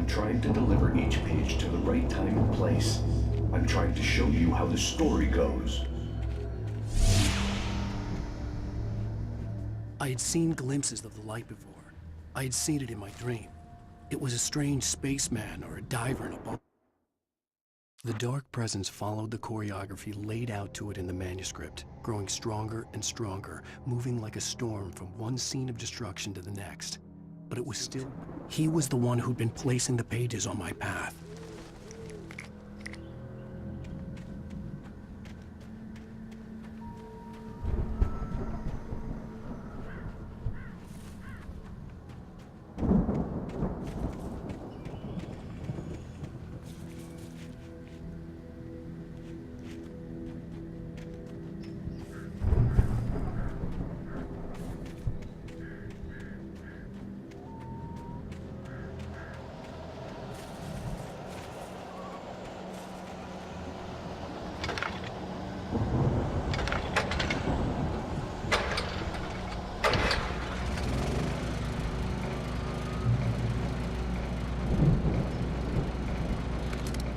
I'm trying to deliver each page to the right time and place. I'm trying to show you how the story goes. I had seen glimpses of the light before. I had seen it in my dream. It was a strange spaceman or a diver in a boat. The dark presence followed the choreography laid out to it in the manuscript, growing stronger and stronger, moving like a storm from one scene of destruction to the next. But it was still... He was the one who'd been placing the pages on my path.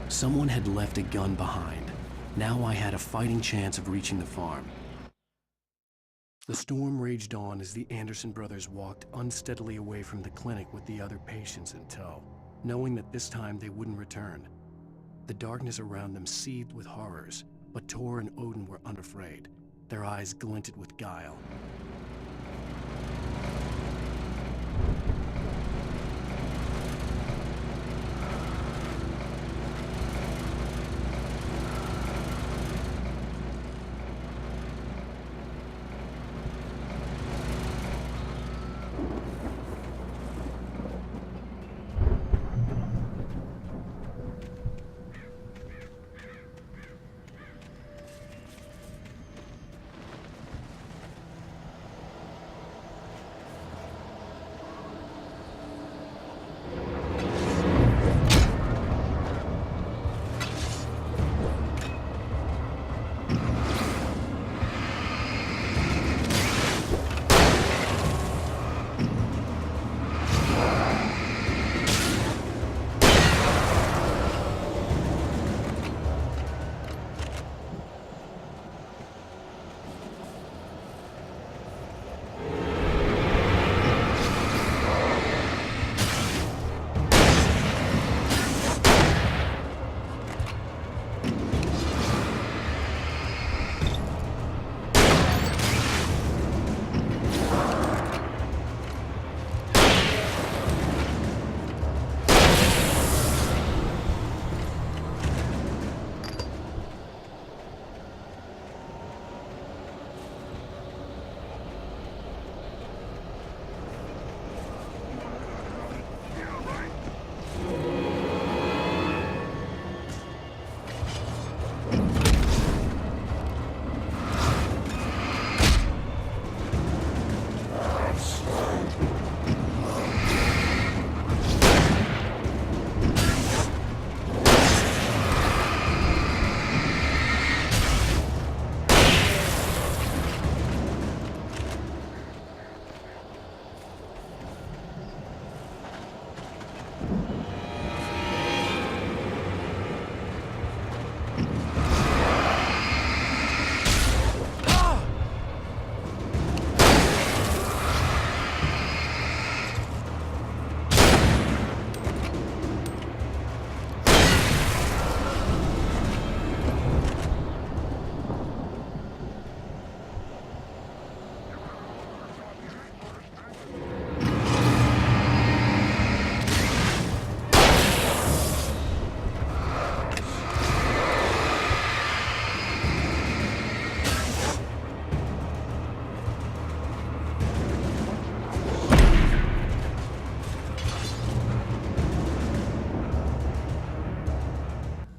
Someone had left a gun behind. Now I had a fighting chance of reaching the farm. The storm raged on as the Anderson brothers walked unsteadily away from the clinic with the other patients in tow, knowing that this time they wouldn't return. The darkness around them seethed with horrors, but Tor and Odin were unafraid. Their eyes glinted with guile.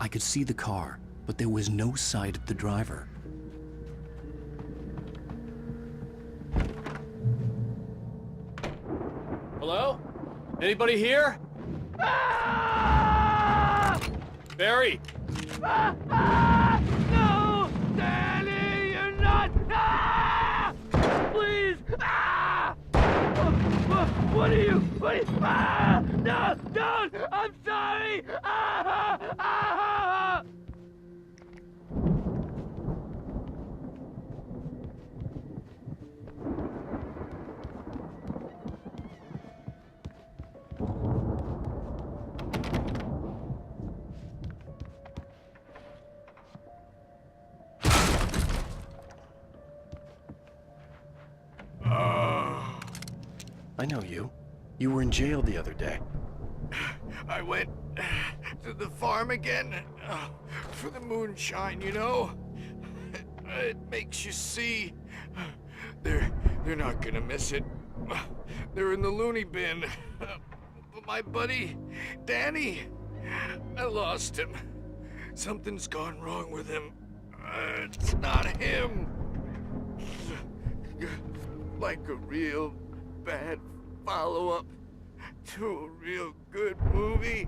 I could see the car, but there was no sight of the driver. Hello? Anybody here? Ah! Barry! No! Danny, you're not! Ah! Please! Ah! What are you? Ah! No! Don't! I'm I know you. You were in jail the other day. I went to the farm again for the moonshine, you know? It makes you see. They're not gonna miss it. They're in the loony bin. But my buddy, Danny, I lost him. Something's gone wrong with him. It's not him. Like a real bad follow-up to a real good movie.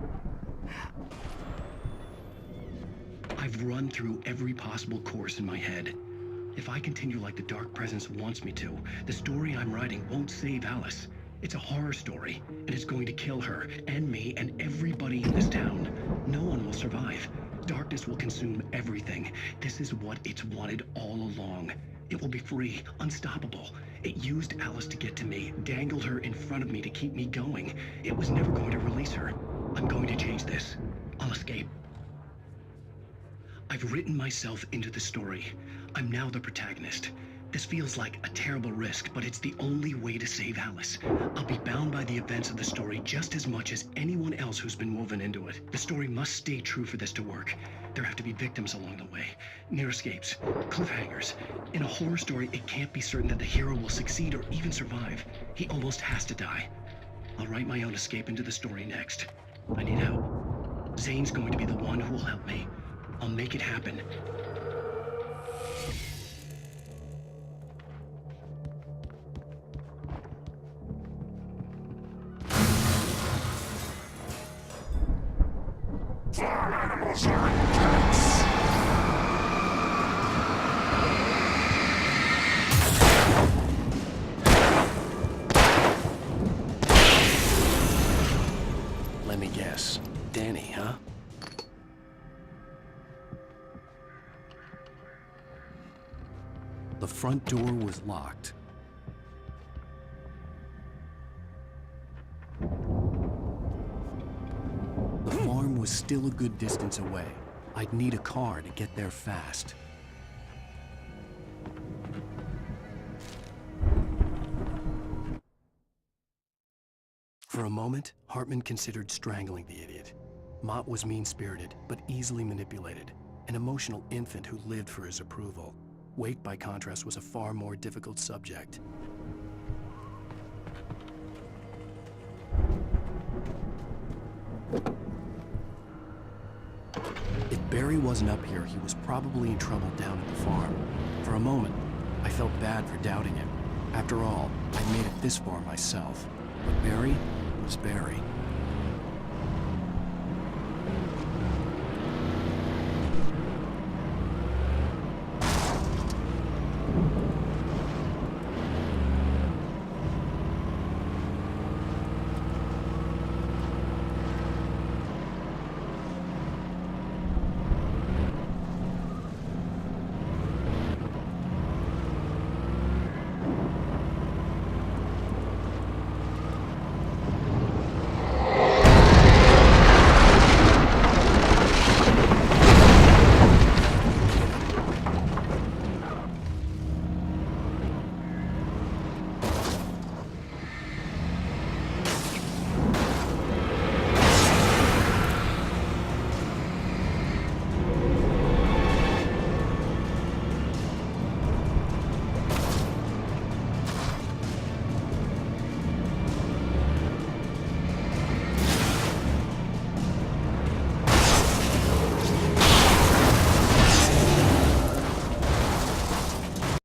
I've run through every possible course in my head. If I continue like the Dark Presence wants me to, the story I'm writing won't save Alice. It's a horror story, and it's going to kill her, and me, and everybody in this town. No one will survive. Darkness will consume everything. This is what it's wanted all along. It will be free, unstoppable. It used Alice to get to me, dangled her in front of me to keep me going. It was never going to release her. I'm going to change this. I'll escape. I've written myself into the story. I'm now the protagonist. This feels like a terrible risk, but it's the only way to save Alice. I'll be bound by the events of the story just as much as anyone else who's been woven into it. The story must stay true for this to work. There have to be victims along the way, near escapes, cliffhangers. In a horror story, it can't be certain that the hero will succeed or even survive. He almost has to die. I'll write my own escape into the story next. I need help. Zane's going to be the one who will help me. I'll make it happen. Farm animals are intense. Let me guess. Danny, huh? The front door was locked. The farm was still a good distance away. I'd need a car to get there fast. For a moment, Hartman considered strangling the idiot. Mott was mean-spirited, but easily manipulated. An emotional infant who lived for his approval. Wake, by contrast, was a far more difficult subject. If Barry wasn't up here, he was probably in trouble down at the farm. For a moment, I felt bad for doubting him. After all, I'd made it this far myself. But Barry was Barry.